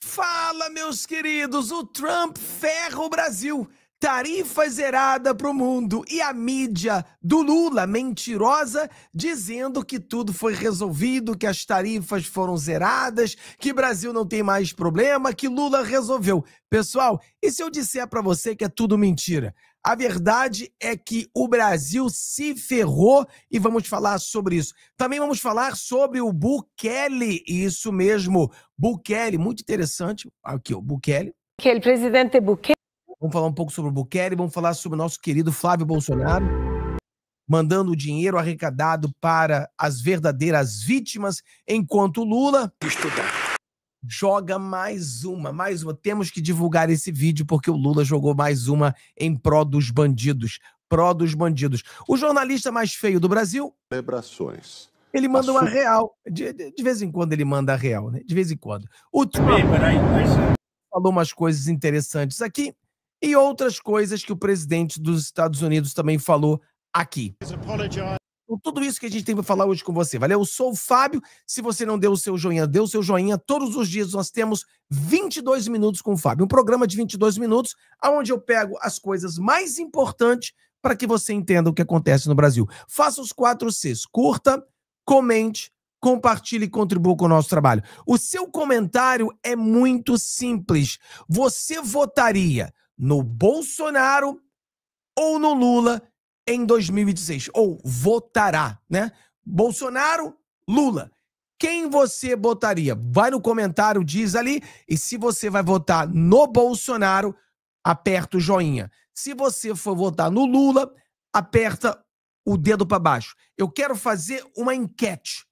Fala, meus queridos, o Trump ferra o Brasil. Tarifa zerada para o mundo e a mídia do Lula, mentirosa, dizendo que tudo foi resolvido, que as tarifas foram zeradas, que o Brasil não tem mais problema, que Lula resolveu. Pessoal, e se eu disser para você que é tudo mentira? A verdade é que o Brasil se ferrou e vamos falar sobre isso. Também vamos falar sobre o Bukele, isso mesmo, Bukele, muito interessante. Aqui, o Bukele. Que o presidente Bukele. Vamos falar um pouco sobre o Bukele, vamos falar sobre o nosso querido Flávio Bolsonaro, mandando o dinheiro arrecadado para as verdadeiras vítimas, enquanto o Lula joga mais uma. Temos que divulgar esse vídeo porque o Lula jogou mais uma em pró dos bandidos. O jornalista mais feio do Brasil... Celebrações. Ele manda uma real. De vez em quando ele manda a real, né? De vez em quando. O Trump falou umas coisas interessantes aqui e outras coisas que o presidente dos Estados Unidos também falou aqui. Com tudo isso que a gente tem para falar hoje com você. Valeu? Eu sou o Fábio. Se você não deu o seu joinha, dê o seu joinha. Todos os dias nós temos 22 minutos com o Fábio. Um programa de 22 minutos, onde eu pego as coisas mais importantes para que você entenda o que acontece no Brasil. Faça os 4 Cs. Curta, comente, compartilhe e contribua com o nosso trabalho. O seu comentário é muito simples. Você votaria no Bolsonaro ou no Lula em 2016? Ou votará, né? Bolsonaro, Lula. Quem você votaria? Vai no comentário, diz ali. E se você vai votar no Bolsonaro, aperta o joinha. Se você for votar no Lula, aperta o dedo para baixo. Eu quero fazer uma enquete.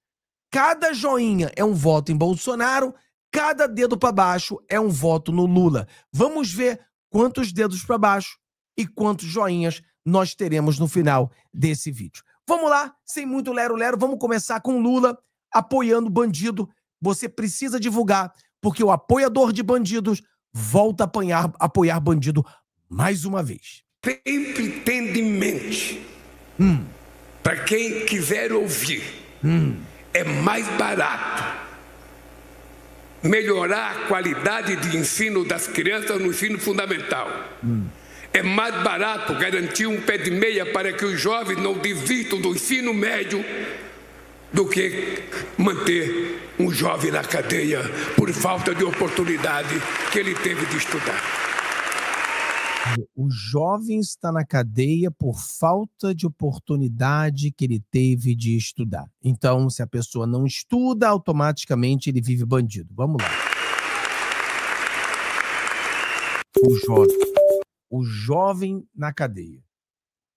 Cada joinha é um voto em Bolsonaro, cada dedo para baixo é um voto no Lula. Vamos ver quantos dedos para baixo e quantos joinhas nós teremos no final desse vídeo. Vamos lá, sem muito lero-lero, vamos começar com Lula apoiando bandido. Você precisa divulgar, porque o apoiador de bandidos volta a apoiar bandido mais uma vez. Sempre tende em mente, para quem quiser ouvir, é mais barato melhorar a qualidade de ensino das crianças no ensino fundamental. É mais barato garantir um pé de meia para que os jovens não desistam do ensino médio do que manter um jovem na cadeia por falta de oportunidade que ele teve de estudar. O jovem está na cadeia por falta de oportunidade que ele teve de estudar. Então, se a pessoa não estuda, automaticamente ele vive bandido. Vamos lá. O jovem na cadeia.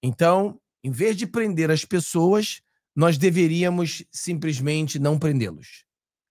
Então, em vez de prender as pessoas, nós deveríamos simplesmente não prendê-los.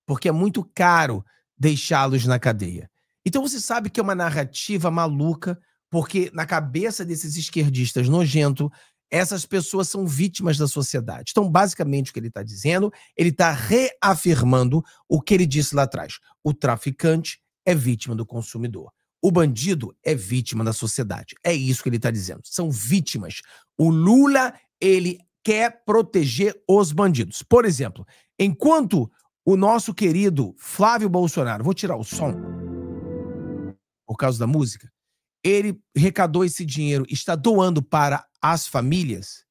Porque é muito caro deixá-los na cadeia. Então, você sabe que é uma narrativa maluca, porque na cabeça desses esquerdistas nojentos, essas pessoas são vítimas da sociedade. Então, basicamente, o que ele está dizendo, ele está reafirmando o que ele disse lá atrás. O traficante é vítima do consumidor. O bandido é vítima da sociedade. É isso que ele está dizendo. São vítimas. O Lula, ele quer proteger os bandidos. Por exemplo, enquanto o nosso querido Flávio Bolsonaro, vou tirar o som por causa da música, ele arrecadou esse dinheiro, está doando para as famílias,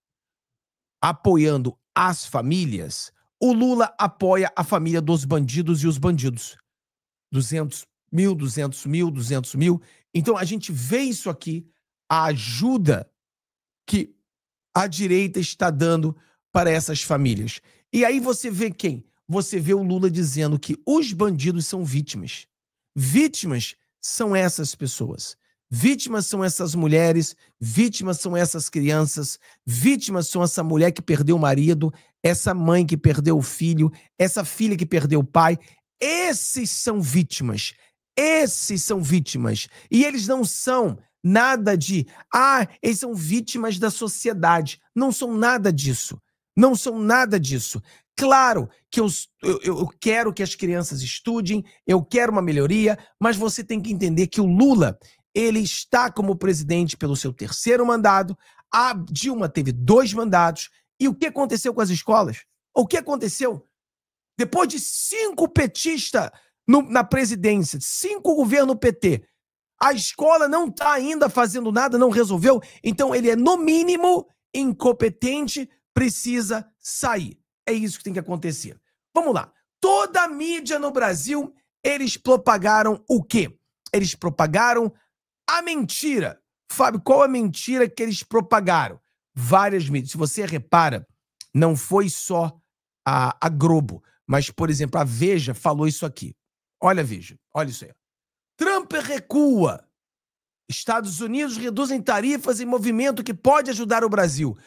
apoiando as famílias, o Lula apoia a família dos bandidos e os bandidos. 200 mil, 200 mil, 200 mil. Então a gente vê isso aqui, a ajuda que a direita está dando para essas famílias. E aí você vê quem? Você vê o Lula dizendo que os bandidos são vítimas. Vítimas são essas pessoas. Vítimas são essas mulheres, vítimas são essas crianças, vítimas são essa mulher que perdeu o marido, essa mãe que perdeu o filho, essa filha que perdeu o pai. Esses são vítimas. Esses são vítimas. E eles não são nada de... eles são vítimas da sociedade. Não são nada disso. Não são nada disso. Claro que eu quero que as crianças estudem, eu quero uma melhoria, mas você tem que entender que o Lula... ele está como presidente pelo seu 3º mandato, a Dilma teve 2 mandatos, e o que aconteceu com as escolas? O que aconteceu? Depois de 5 petistas na presidência, 5 governos PT. A escola não está ainda fazendo nada, não resolveu. Então ele é, no mínimo, incompetente, precisa sair. É isso que tem que acontecer. Vamos lá. Toda a mídia no Brasil, eles propagaram o quê? Eles propagaram a mentira. Fábio, qual a mentira que eles propagaram? Várias mídias. Se você repara, não foi só a Globo, mas, por exemplo, a Veja falou isso aqui. Olha, Veja, olha isso aí. Trump recua. Estados Unidos reduzem tarifas em movimento que pode ajudar o Brasil.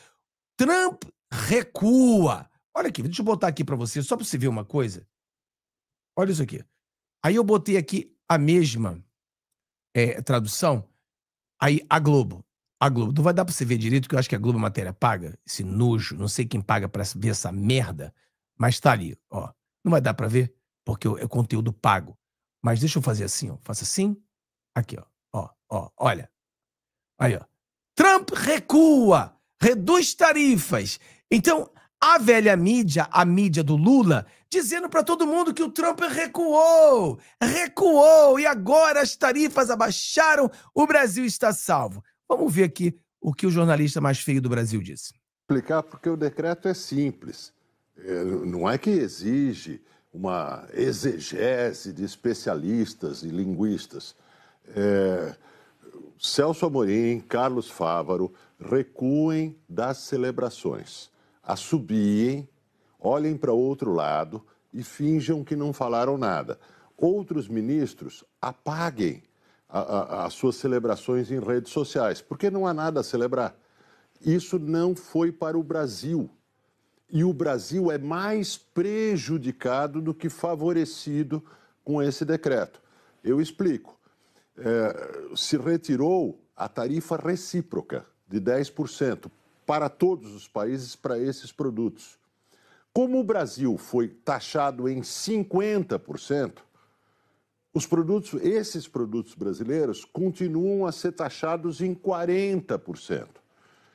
Trump recua. Olha aqui, deixa eu botar aqui pra você, só pra você ver uma coisa. Olha isso aqui. Aí eu botei aqui a mesma tradução. Aí a Globo. A Globo. Não vai dar pra você ver direito, porque eu acho que a Globo é matéria paga. Esse nojo. Não sei quem paga pra ver essa merda. Mas tá ali, ó. Não vai dar pra ver, porque é conteúdo pago. Mas deixa eu fazer assim, ó. Faça assim. Aqui, ó. Olha. Aí, ó. Trump recua. Reduz tarifas. Então, a velha mídia, a mídia do Lula, dizendo pra todo mundo que o Trump recuou. Recuou. E agora as tarifas abaixaram. O Brasil está salvo. Vamos ver aqui o que o jornalista mais feio do Brasil disse. Explicar porque o decreto é simples. Não é que exige uma exegese de especialistas e linguistas. Celso Amorim, Carlos Fávaro, recuem das celebrações, assobiem, olhem para outro lado e finjam que não falaram nada. Outros ministros apaguem as suas celebrações em redes sociais, porque não há nada a celebrar. Isso não foi para o Brasil. E o Brasil é mais prejudicado do que favorecido com esse decreto. Eu explico. Se retirou a tarifa recíproca de 10% para todos os países para esses produtos. Como o Brasil foi taxado em 50%, esses produtos brasileiros continuam a ser taxados em 40%,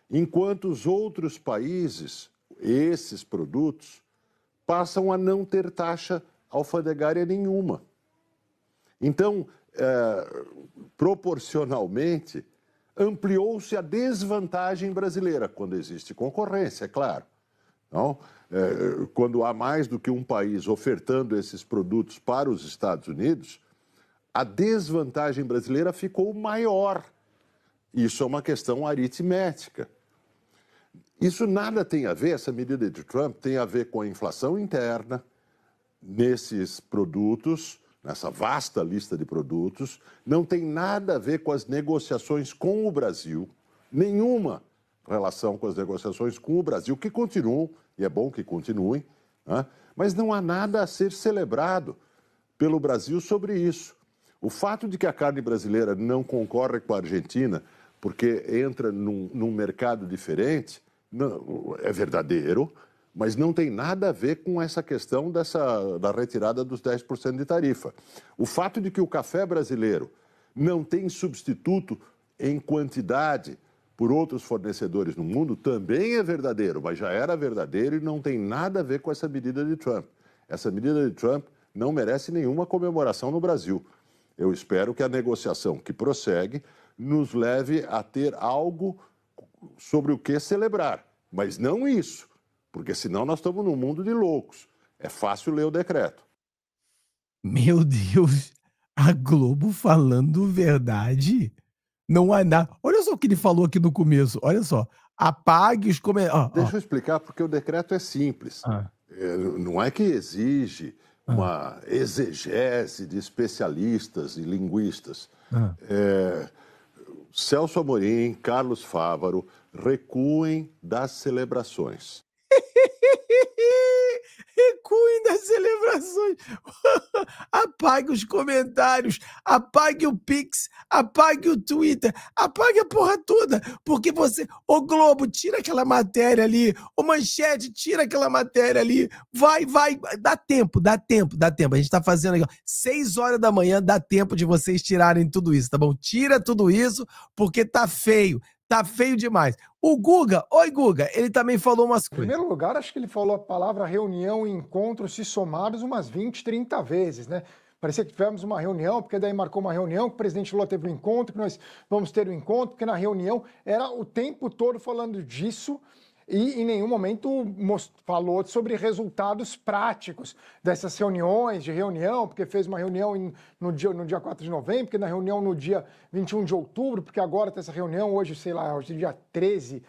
enquanto os outros países, esses produtos, passam a não ter taxa alfandegária nenhuma. Então, proporcionalmente, ampliou-se a desvantagem brasileira, quando existe concorrência, é claro. Então, quando há mais do que um país ofertando esses produtos para os Estados Unidos, a desvantagem brasileira ficou maior. Isso é uma questão aritmética. Isso nada tem a ver, essa medida de Trump tem a ver com a inflação interna nesses produtos, nessa vasta lista de produtos, não tem nada a ver com as negociações com o Brasil, nenhuma relação com as negociações com o Brasil, que continuam, e é bom que continuem, né? Mas não há nada a ser celebrado pelo Brasil sobre isso. O fato de que a carne brasileira não concorre com a Argentina porque entra num mercado diferente, não, é verdadeiro, mas não tem nada a ver com essa questão da retirada dos 10% de tarifa. O fato de que o café brasileiro não tem substituto em quantidade por outros fornecedores no mundo também é verdadeiro, mas já era verdadeiro e não tem nada a ver com essa medida de Trump. Essa medida de Trump não merece nenhuma comemoração no Brasil. Eu espero que a negociação que prossegue nos leve a ter algo sobre o que celebrar, mas não isso, porque senão nós estamos num mundo de loucos. É fácil ler o decreto. Meu Deus, a Globo falando verdade? Não há nada. Olha só o que ele falou aqui no começo, olha só. Apague os comentários. Deixa eu explicar, porque o decreto é simples. Não é que exige uma exegese de especialistas e linguistas. Celso Amorim, Carlos Fávaro, recuem das celebrações. Recuem das celebrações. Apague os comentários, apague o Pix, apague o Twitter, apague a porra toda, porque você... Ô Globo, tira aquela matéria ali, ô Manchete, tira aquela matéria ali, vai, dá tempo. A gente tá fazendo aqui, ó, 6 horas da manhã, dá tempo de vocês tirarem tudo isso, tá bom? Tira tudo isso, porque tá feio. Tá feio demais. O Guga, oi Guga, ele também falou umas coisas. Em primeiro lugar, acho que ele falou a palavra reunião e encontro se somados umas 20, 30 vezes, né? Parecia que tivemos uma reunião, porque daí marcou uma reunião, que o presidente Lula teve um encontro, que nós vamos ter um encontro, porque na reunião era o tempo todo falando disso e em nenhum momento falou sobre resultados práticos dessas reuniões, de reunião, porque fez uma reunião no dia 4 de novembro, porque na reunião no dia 21 de outubro, porque agora tem essa reunião, hoje, sei lá, hoje é dia 13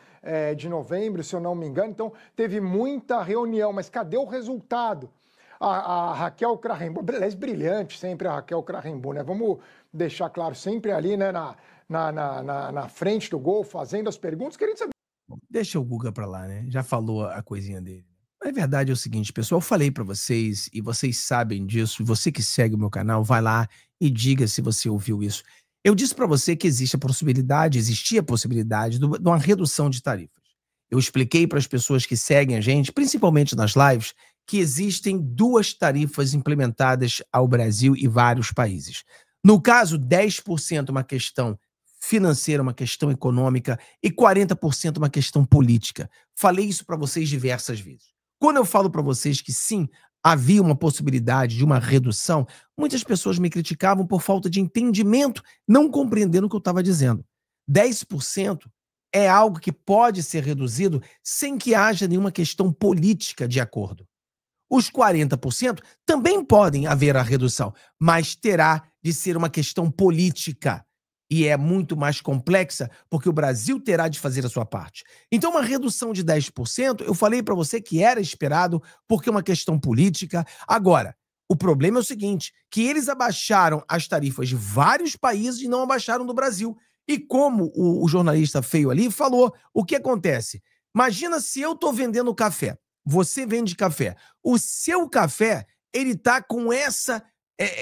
de novembro, se eu não me engano. Então, teve muita reunião, mas cadê o resultado? A Raquel Crahenbu, aliás, brilhante sempre a Raquel Crahenbu, né? Vamos deixar claro, sempre ali, né, na frente do gol, fazendo as perguntas, querendo saber. Deixa o Guga pra lá, né? Já falou a coisinha dele. A verdade é o seguinte, pessoal, eu falei pra vocês, e vocês sabem disso, você que segue o meu canal, vai lá e diga se você ouviu isso. Eu disse pra você que existia a possibilidade de uma redução de tarifas. Eu expliquei para as pessoas que seguem a gente, principalmente nas lives, que existem 2 tarifas implementadas ao Brasil e vários países. No caso, 10% uma questão financeira, uma questão econômica, e 40% uma questão política. Falei isso para vocês diversas vezes. Quando eu falo para vocês que sim, havia uma possibilidade de uma redução, muitas pessoas me criticavam por falta de entendimento, não compreendendo o que eu estava dizendo. 10% é algo que pode ser reduzido sem que haja nenhuma questão política de acordo. Os 40% também podem haver a redução, mas terá de ser uma questão política. E é muito mais complexa, porque o Brasil terá de fazer a sua parte. Então, uma redução de 10%, eu falei para você que era esperado, porque é uma questão política. Agora, o problema é o seguinte, que eles abaixaram as tarifas de vários países e não abaixaram do Brasil. E como o jornalista feio ali falou, o que acontece? Imagina se eu estou vendendo café, você vende café. O seu café, ele está com essa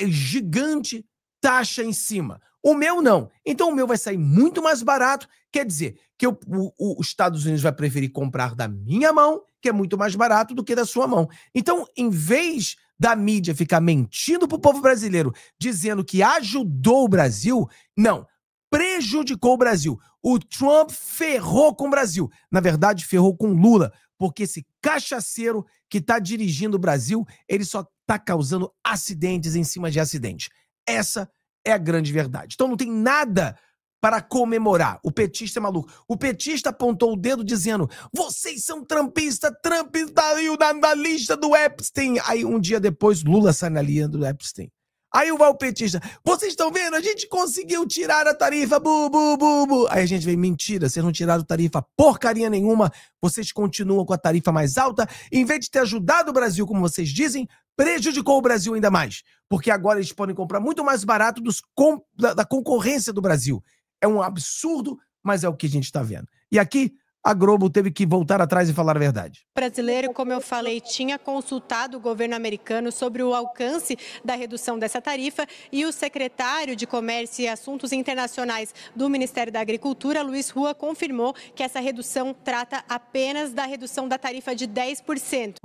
gigante taxa em cima. O meu não. Então o meu vai sair muito mais barato, quer dizer que os Estados Unidos vai preferir comprar da minha mão, que é muito mais barato do que da sua mão. Então, em vez da mídia ficar mentindo para o povo brasileiro, dizendo que ajudou o Brasil, não, prejudicou o Brasil. O Trump ferrou com o Brasil. Na verdade, ferrou com Lula, porque esse cachaceiro que está dirigindo o Brasil, ele só está causando acidentes em cima de acidentes. Essa é a grande verdade. Então não tem nada para comemorar. O petista é maluco. O petista apontou o dedo dizendo, vocês são trumpistas, Trump está na lista do Epstein. Aí um dia depois Lula sai na lista do Epstein. Aí vai o petista, vocês estão vendo? A gente conseguiu tirar a tarifa, bu, bu, bu, bu. Aí a gente vem, mentira, vocês não tiraram tarifa porcaria nenhuma, vocês continuam com a tarifa mais alta, em vez de ter ajudado o Brasil, como vocês dizem, prejudicou o Brasil ainda mais, porque agora eles podem comprar muito mais barato da concorrência do Brasil. É um absurdo, mas é o que a gente está vendo. E aqui, a Globo teve que voltar atrás e falar a verdade. O brasileiro, como eu falei, tinha consultado o governo americano sobre o alcance da redução dessa tarifa e o secretário de Comércio e Assuntos Internacionais do Ministério da Agricultura, Luiz Rua, confirmou que essa redução trata apenas da redução da tarifa de 10%.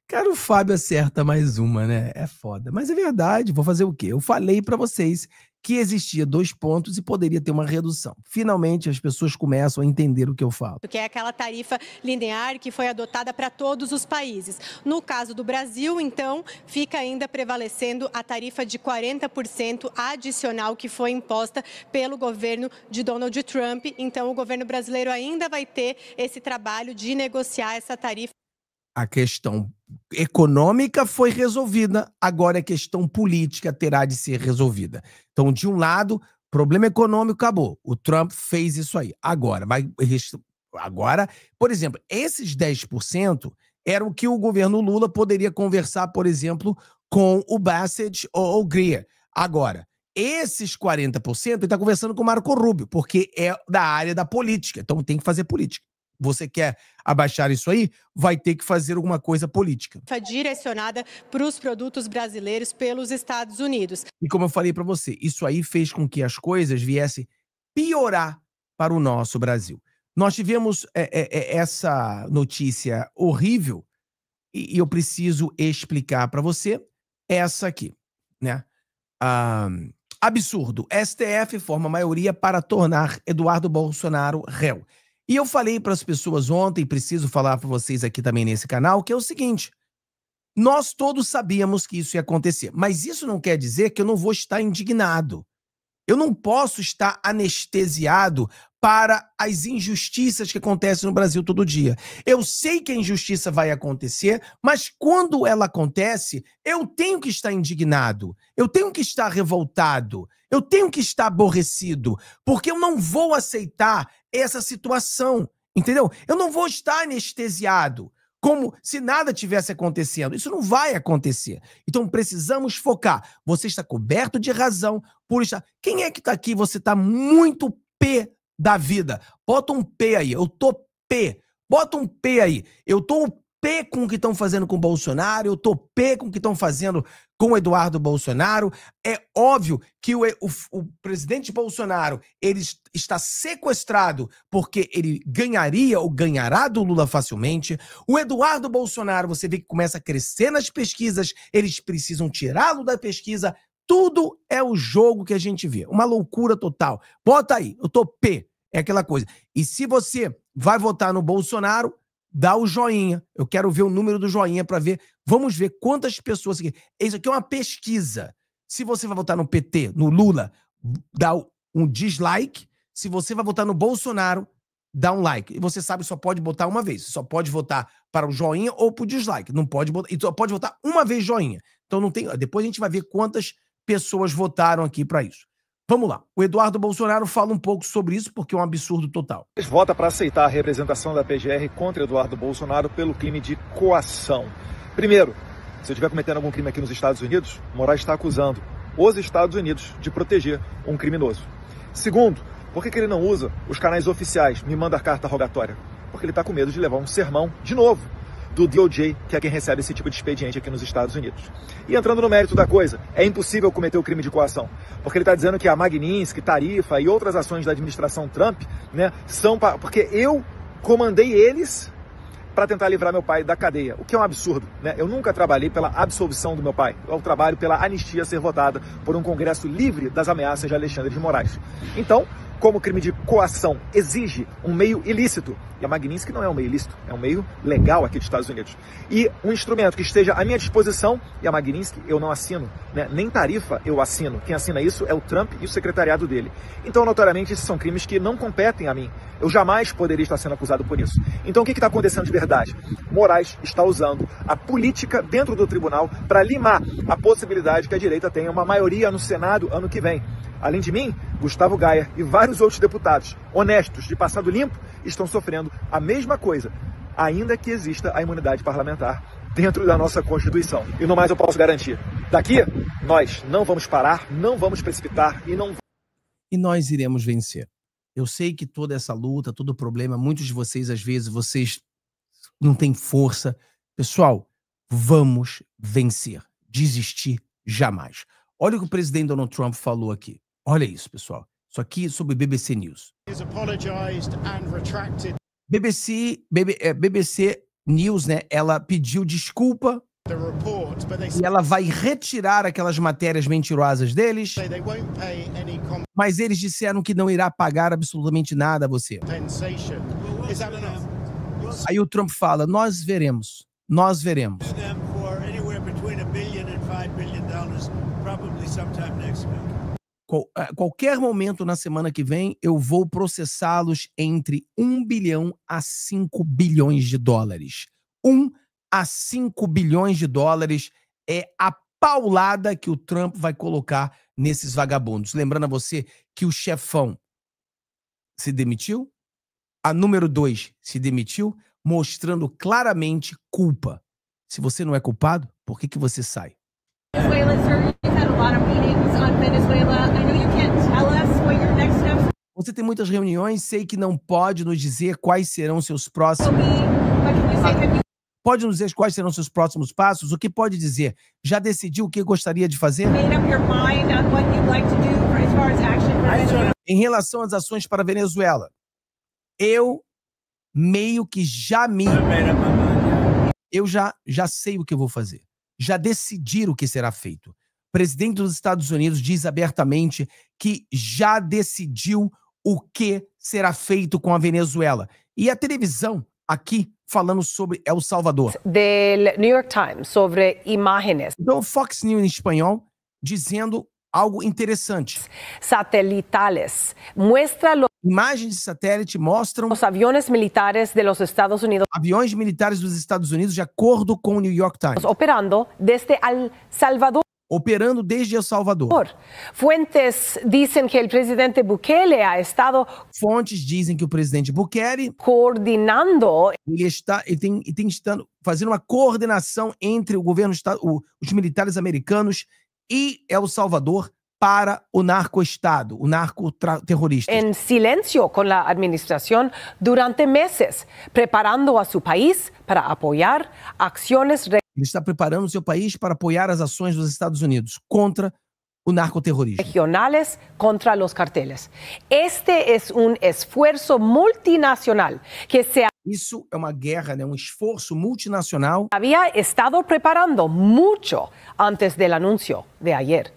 Cara, o Fábio acerta mais uma, né? É foda. Mas é verdade, vou fazer o quê? Eu falei pra vocês que existia 2 pontos e poderia ter uma redução. Finalmente, as pessoas começam a entender o que eu falo. Que é aquela tarifa linear que foi adotada para todos os países. No caso do Brasil, então, fica ainda prevalecendo a tarifa de 40% adicional que foi imposta pelo governo de Donald Trump. Então, o governo brasileiro ainda vai ter esse trabalho de negociar essa tarifa. A questão econômica foi resolvida, agora a questão política terá de ser resolvida. Então, de um lado, problema econômico acabou. O Trump fez isso aí. Agora, por exemplo, esses 10% era o que o governo Lula poderia conversar, por exemplo, com o Bassett ou o Greer. Agora, esses 40% ele está conversando com o Marco Rubio, porque é da área da política. Então, tem que fazer política. Você quer abaixar isso aí, vai ter que fazer alguma coisa política. Direcionada para os produtos brasileiros pelos Estados Unidos. E como eu falei para você, isso aí fez com que as coisas viessem piorar para o nosso Brasil. Nós tivemos essa notícia horrível e eu preciso explicar para você essa aqui, né? Absurdo. STF forma maioria para tornar Eduardo Bolsonaro réu. E eu falei para as pessoas ontem, preciso falar para vocês aqui também nesse canal, que é o seguinte, Nós todos sabíamos que isso ia acontecer, mas isso não quer dizer que eu não vou estar indignado. Eu não posso estar anestesiado para as injustiças que acontecem no Brasil todo dia. Eu sei que a injustiça vai acontecer, mas quando ela acontece, eu tenho que estar indignado, eu tenho que estar revoltado, eu tenho que estar aborrecido, porque eu não vou aceitar essa situação, entendeu? Eu não vou estar anestesiado, como se nada tivesse acontecendo. Isso não vai acontecer. Então precisamos focar. Você está coberto de razão por estar... Quem é que está aqui? Você está muito pé da vida. Bota um P aí. Eu tô pé. Bota um P aí. Eu tô pé com o que estão fazendo com o Bolsonaro. Eu tô pé com o que estão fazendo com o Eduardo Bolsonaro. É óbvio que o presidente Bolsonaro ele está sequestrado porque ele ganharia ou ganhará do Lula facilmente. O Eduardo Bolsonaro, você vê que começa a crescer nas pesquisas, eles precisam tirá-lo da pesquisa. Tudo é o jogo que a gente vê. Uma loucura total. Bota aí, eu tô pé. É aquela coisa. E se você vai votar no Bolsonaro, dá o joinha. Eu quero ver o número do joinha para ver. Vamos ver quantas pessoas... Isso aqui é uma pesquisa. Se você vai votar no PT, no Lula, dá um dislike. Se você vai votar no Bolsonaro, dá um like. E você sabe, só pode botar uma vez. Você só pode votar para o joinha ou para o dislike. Não pode botar... E só pode votar uma vez joinha. Então não tem... Depois a gente vai ver quantas pessoas votaram aqui para isso. Vamos lá. O Eduardo Bolsonaro fala um pouco sobre isso, porque é um absurdo total. Vota para aceitar a representação da PGR contra Eduardo Bolsonaro pelo crime de coação. Primeiro, se eu estiver cometendo algum crime aqui nos Estados Unidos, Moraes está acusando os Estados Unidos de proteger um criminoso. Segundo, por que ele não usa os canais oficiais, me manda a carta rogatória? Porque ele está com medo de levar um sermão, de novo, do DOJ, que é quem recebe esse tipo de expediente aqui nos Estados Unidos. E entrando no mérito da coisa, é impossível cometer o crime de coação, porque ele está dizendo que a Magnitsky, Tarifa e outras ações da administração Trump, né, são porque eu comandei eles para tentar livrar meu pai da cadeia, o que é um absurdo, né? Eu nunca trabalhei pela absolvição do meu pai, eu trabalho pela anistia ser votada por um Congresso livre das ameaças de Alexandre de Moraes. Então, como crime de coação exige um meio ilícito, e a Magnitsky não é um meio ilícito, é um meio legal aqui dos Estados Unidos, e um instrumento que esteja à minha disposição, e a Magnitsky eu não assino, né? Nem Tarifa eu assino, quem assina isso é o Trump e o secretariado dele. Então, notoriamente, esses são crimes que não competem a mim, eu jamais poderia estar sendo acusado por isso. Então, o que está acontecendo de verdade? Moraes está usando a política dentro do tribunal para limar a possibilidade que a direita tenha uma maioria no Senado ano que vem. Além de mim, Gustavo Gayer e vários outros deputados honestos de passado limpo estão sofrendo a mesma coisa, ainda que exista a imunidade parlamentar dentro da nossa Constituição. E no mais eu posso garantir, daqui nós não vamos parar, não vamos precipitar e nós iremos vencer. Eu sei que toda essa luta, todo o problema, muitos de vocês, às vezes, vocês não têm força. Pessoal, vamos vencer. Desistir jamais. Olha o que o presidente Donald Trump falou aqui. Olha isso, pessoal. Isso aqui é sobre BBC News. BBC News, né? Ela pediu desculpa e ela vai retirar aquelas matérias mentirosas deles, mas eles disseram que não irá pagar absolutamente nada a você. Aí o Trump fala, nós veremos, nós veremos. Qualquer momento na semana que vem, eu vou processá-los entre 1 bilhão a 5 bilhões de dólares. 1 a 5 bilhões de dólares é a paulada que o Trump vai colocar nesses vagabundos. Lembrando a você que o chefão se demitiu, a número 2 se demitiu, mostrando claramente culpa. Se você não é culpado, por que você sai? Venezuela, sir, you've had a lot of meetings on Venezuela. I know you can't tell us what your next steps. Você tem muitas reuniões, sei que não pode nos dizer quais serão seus próximos. Pode nos dizer quais serão seus próximos passos? O que pode dizer? Já decidiu o que gostaria de fazer? Em relação às ações para a Venezuela, eu meio que eu já sei o que eu vou fazer. Já decidir o que será feito. O presidente dos Estados Unidos diz abertamente que já decidiu o que será feito com a Venezuela. E a televisão aqui falando sobre El Salvador. Del New York Times sobre imágenes. Então, Fox News em espanhol dizendo algo interessante. Satelitales. Muestra Imagens de satélite mostram los aviones militares de los Estados Unidos aviões militares dos Estados Unidos, de acordo com o New York Times, operando desde El Salvador. operando desde El Salvador. Fuentes dicen que el presidente Bukele ha estado Fontes dizem que o presidente Bukele coordinando ele tem estado fazendo uma coordenação entre o governo, os militares americanos e El Salvador para o narcoestado, o narcoterrorista. en silencio con la administración durante meses, preparando a su país para apoyar acciones Ele está preparando o seu país para apoiar as ações dos Estados Unidos contra o narcoterrorismo. regionales contra los carteles. Este es un esfuerzo multinacional que se Isso é uma guerra, né? Um esforço multinacional había estado preparando mucho antes del anuncio de ayer.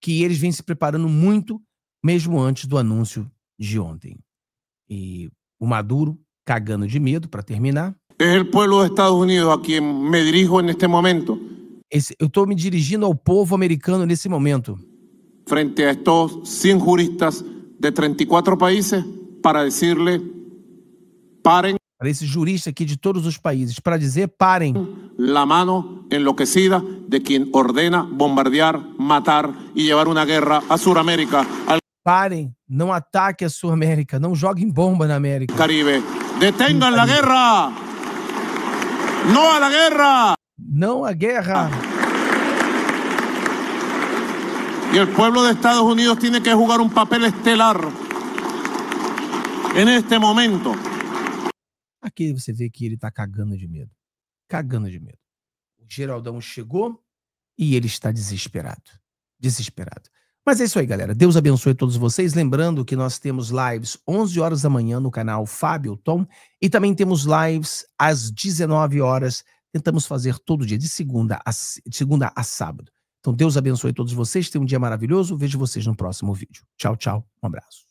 que eles vêm se preparando muito, mesmo antes do anúncio de ontem. E o Maduro, cagando de medo, para terminar. Es el pueblo de Estados Unidos a quien me dirijo en este momento. Eu estou me dirigindo ao povo americano nesse momento. Frente a estos 100 juristas de 34 países para decirle, paren Para esse jurista aqui de todos os países, para dizer, parem. la mano enloquecida de quien ordena bombardear, matar y llevar una guerra a Sudamérica, al Parem, não ataque a sua América, não joguem bomba na América. Caribe. ¡Detengan la guerra! ¡No a la guerra! Não a guerra. Y el pueblo de Estados Unidos tiene que jugar un papel estelar en este momento. Aqui você vê que ele tá cagando de medo. Cagando de medo. O Geraldão chegou e ele está desesperado. Desesperado. Mas é isso aí, galera. Deus abençoe todos vocês. Lembrando que nós temos lives 11 horas da manhã no canal Fábio Tom. E também temos lives às 19 horas. Tentamos fazer todo dia, de segunda a sábado. Então Deus abençoe todos vocês. Tenham um dia maravilhoso. Vejo vocês no próximo vídeo. Tchau, tchau. Um abraço.